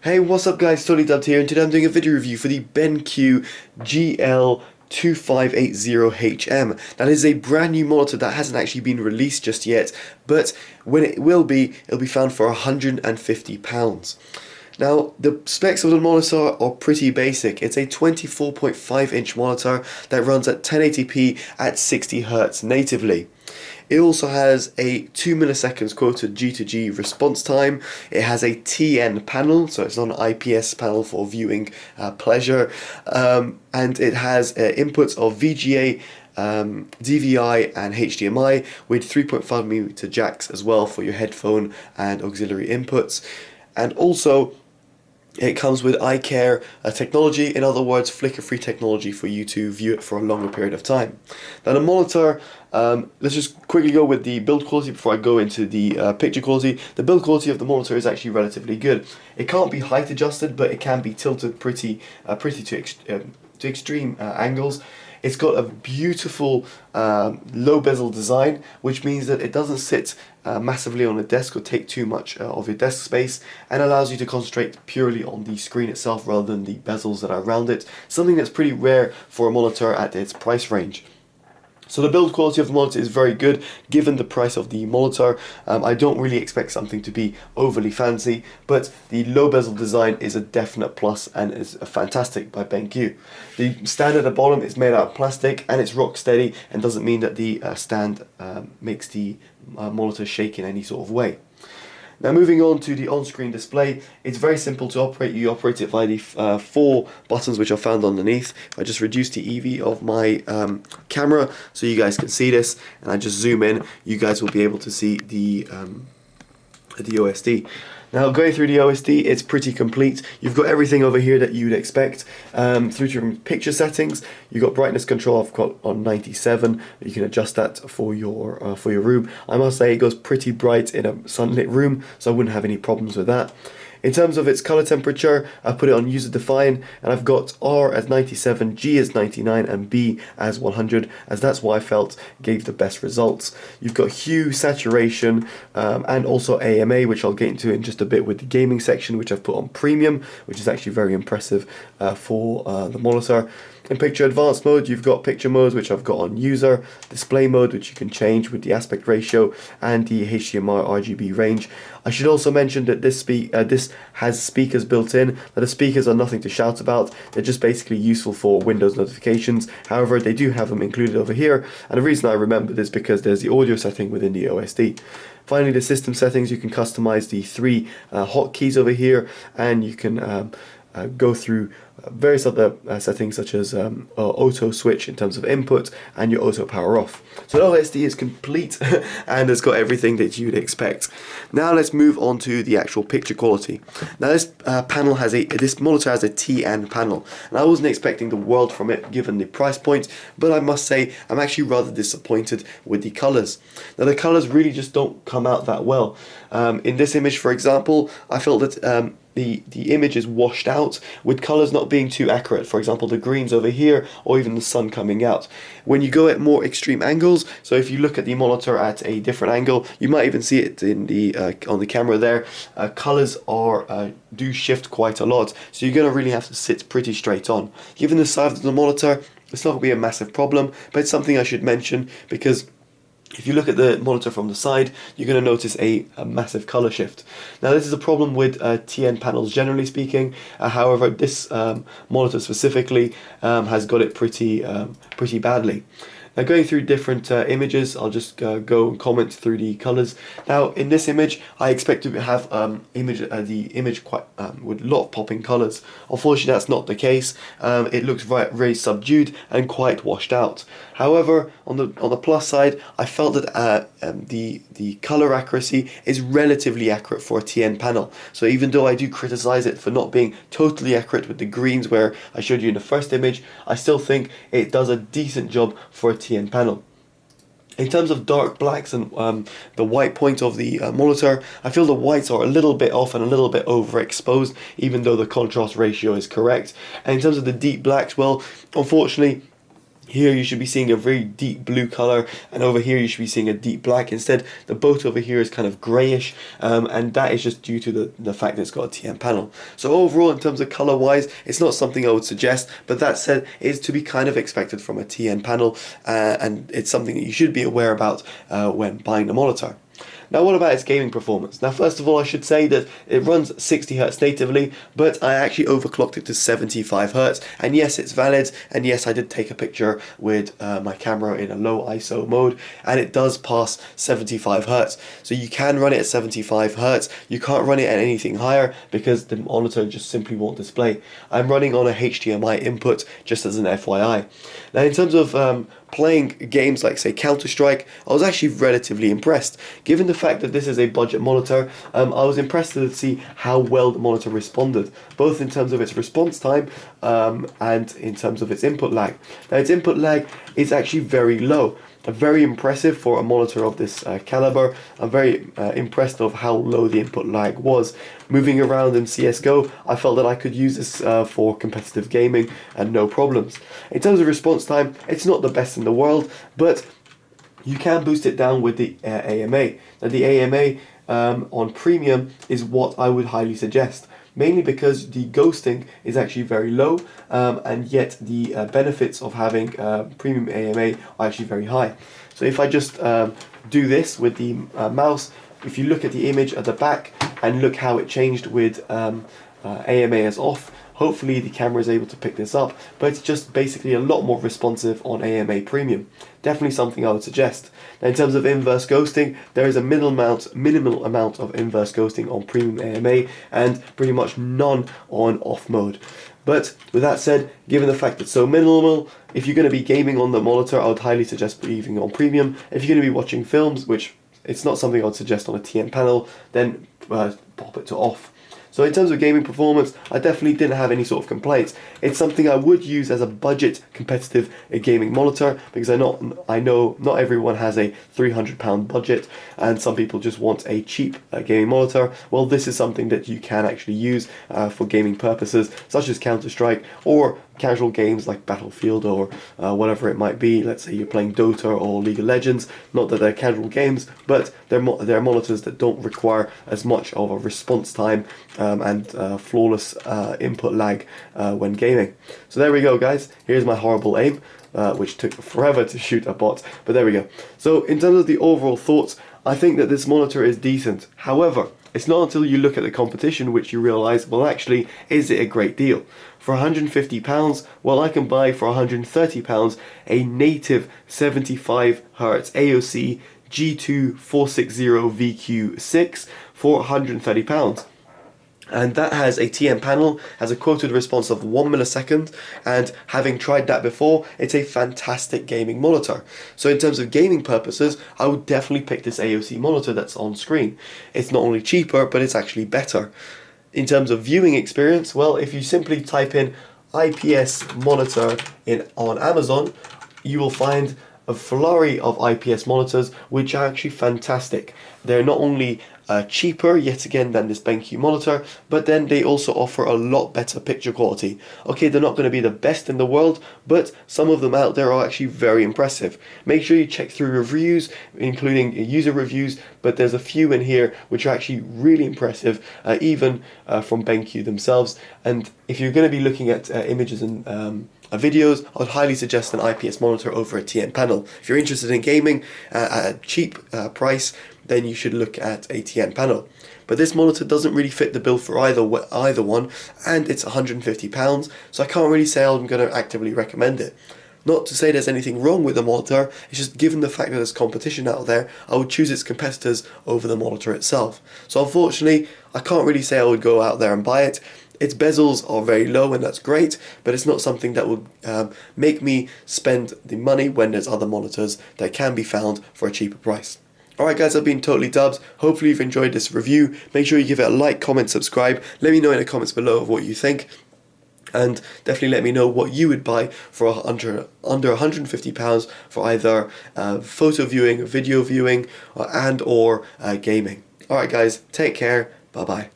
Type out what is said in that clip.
Hey, what's up guys, TotallyDubbed here, and today I'm doing a video review for the BenQ GL2580HM. That is a brand new monitor that hasn't actually been released just yet, but when it will be, it'll be found for £150. Now, the specs of the monitor are pretty basic. It's a 24.5-inch monitor that runs at 1080p at 60Hz natively. It also has a 2 milliseconds quoted G to G response time. It has a TN panel, so it's not an IPS panel for viewing pleasure, and it has inputs of VGA, DVI and HDMI with 3.5mm jacks as well for your headphone and auxiliary inputs. And also it comes with eye care technology, in other words, flicker-free technology for you to view it for a longer period of time. Now the monitor, let's just quickly go with the build quality before I go into the picture quality. The build quality of the monitor is actually relatively good. It can't be height adjusted, but it can be tilted pretty to extreme angles. It's got a beautiful low bezel design, which means that it doesn't sit massively on a desk or take too much of your desk space, and allows you to concentrate purely on the screen itself rather than the bezels that are around it, something that's pretty rare for a monitor at its price range. So the build quality of the monitor is very good given the price of the monitor. I don't really expect something to be overly fancy, but the low bezel design is a definite plus and is fantastic by BenQ. The stand at the bottom is made out of plastic and it's rock steady, and doesn't mean that the stand makes the monitor shake in any sort of way. Now moving on to the on-screen display, it's very simple to operate. You operate it via the 4 buttons which are found underneath. I just reduce the EV of my camera so you guys can see this, and I just zoom in, you guys will be able to see the OSD. Now going through the OSD, it's pretty complete. You've got everything over here that you'd expect. Through to your picture settings, you've got brightness control I've got on 97. You can adjust that for your room. I must say it goes pretty bright in a sunlit room, so I wouldn't have any problems with that. In terms of its color temperature, I've put it on user define, and I've got R as 97, G as 99 and B as 100, as that's what I felt gave the best results. You've got hue, saturation, and also AMA, which I'll get into in just a bit with the gaming section, which I've put on premium, which is actually very impressive for the monitor. In picture advanced mode, you've got picture modes, which I've got on user, display mode, which you can change with the aspect ratio, and the HDMI RGB range. I should also mention that this has speakers built in. Now the speakers are nothing to shout about, they're just basically useful for Windows notifications. However, they do have them included over here, and the reason I remembered is because there's the audio setting within the OSD. Finally, the system settings, you can customize the 3 hotkeys over here, and you can go through various other settings such as auto switch in terms of input and your auto power off. So the OSD is complete and it's got everything that you'd expect. Now let's move on to the actual picture quality. Now this monitor has a TN panel, and I wasn't expecting the world from it given the price point, but I must say I'm actually rather disappointed with the colors. Now the colors really just don't come out that well. In this image, for example, I felt that the image is washed out with colours not being too accurate. For example, the greens over here, or even the sun coming out. When you go at more extreme angles, so if you look at the monitor at a different angle, you might even see it in the on the camera there, colours do shift quite a lot, so you're going to really have to sit pretty straight on. Given the size of the monitor, it's not going to be a massive problem, but it's something I should mention because if you look at the monitor from the side, you're going to notice a massive color shift. Now this is a problem with TN panels generally speaking, however this monitor specifically has got it pretty badly. Now going through different images, I'll just go and comment through the colors. Now in this image, I expect to have the image quite with a lot of popping colors. Unfortunately, that's not the case. It looks very subdued and quite washed out. However, on the plus side, I felt that the color accuracy is relatively accurate for a TN panel. So even though I do criticize it for not being totally accurate with the greens where I showed you in the first image, I still think it does a decent job for a TN panel. In terms of dark blacks and the white point of the monitor, I feel the whites are a little bit off and a little bit overexposed, even though the contrast ratio is correct. And in terms of the deep blacks, well, unfortunately, Here you should be seeing a very deep blue color, and over here you should be seeing a deep black. Instead, the boat over here is kind of grayish, and that is just due to the fact that it's got a TN panel. So overall, in terms of color wise, it's not something I would suggest, but that said, it is to be kind of expected from a TN panel, and it's something that you should be aware about when buying the monitor. Now, what about its gaming performance? Now, first of all, I should say that it runs 60Hz natively, but I actually overclocked it to 75Hz, and yes, it's valid, and yes, I did take a picture with my camera in a low ISO mode, and it does pass 75Hz. So you can run it at 75Hz, you can't run it at anything higher because the monitor just simply won't display. I'm running on a HDMI input, just as an FYI. Now, in terms of playing games like, say, Counter-Strike, I was actually relatively impressed. Given the fact that this is a budget monitor, I was impressed to see how well the monitor responded, both in terms of its response time and in terms of its input lag. Now, its input lag is actually very low. Very impressive for a monitor of this caliber. I'm very impressed of how low the input lag was. Moving around in CSGO, I felt that I could use this for competitive gaming and no problems. In terms of response time, it's not the best in the world, but you can boost it down with the AMA. Now, the AMA on premium is what I would highly suggest, mainly because the ghosting is actually very low, and yet the benefits of having premium AMA are actually very high. So if I just do this with the mouse, if you look at the image at the back and look how it changed with AMA as off, hopefully the camera is able to pick this up, but it's just basically a lot more responsive on AMA Premium. Definitely something I would suggest. Now, in terms of inverse ghosting, there is a minimal amount of inverse ghosting on Premium AMA and pretty much none on off mode. But with that said, given the fact it's so minimal, if you're going to be gaming on the monitor, I would highly suggest leaving on Premium. If you're going to be watching films, which it's not something I would suggest on a TN panel, then pop it to off. So in terms of gaming performance, I definitely didn't have any sort of complaints. It's something I would use as a budget competitive gaming monitor, because I know not everyone has a £300 budget, and some people just want a cheap gaming monitor. Well, this is something that you can actually use for gaming purposes, such as Counter-Strike, or casual games like Battlefield, or whatever it might be. Let's say you're playing Dota or League of Legends. Not that they're casual games, but they're monitors that don't require as much of a response time and flawless input lag when gaming. So there we go, guys. Here's my horrible aim, which took forever to shoot a bot, but there we go. So in terms of the overall thoughts, I think that this monitor is decent. However, it's not until you look at the competition which you realise, well, actually, is it a great deal? For £150, well, I can buy for £130 a native 75Hz AOC G2460VQ6 for £130. And that has a TN panel, has a quoted response of 1 millisecond, and having tried that before, it's a fantastic gaming monitor. So in terms of gaming purposes, I would definitely pick this AOC monitor that's on screen. It's not only cheaper, but it's actually better. In terms of viewing experience, well, if you simply type in IPS monitor on Amazon, you will find a flurry of IPS monitors which are actually fantastic. They're not only cheaper yet again than this BenQ monitor, but then they also offer a lot better picture quality. Okay, they're not going to be the best in the world, but some of them out there are actually very impressive. Make sure you check through reviews, including user reviews, but there's a few in here which are actually really impressive, even from BenQ themselves. And if you're going to be looking at images and videos, I would highly suggest an IPS monitor over a TN panel. If you're interested in gaming at a cheap price, then you should look at a TN panel. But this monitor doesn't really fit the bill for either one, and it's £150, so I can't really say I'm going to actively recommend it. Not to say there's anything wrong with the monitor, it's just given the fact that there's competition out there, I would choose its competitors over the monitor itself. So unfortunately, I can't really say I would go out there and buy it. Its bezels are very low, and that's great, but it's not something that would make me spend the money when there's other monitors that can be found for a cheaper price. Alright guys, I've been Totally Dubbed. Hopefully you've enjoyed this review. Make sure you give it a like, comment, subscribe. Let me know in the comments below of what you think. And definitely let me know what you would buy for under £150 for either photo viewing, video viewing, or gaming. Alright guys, take care. Bye bye.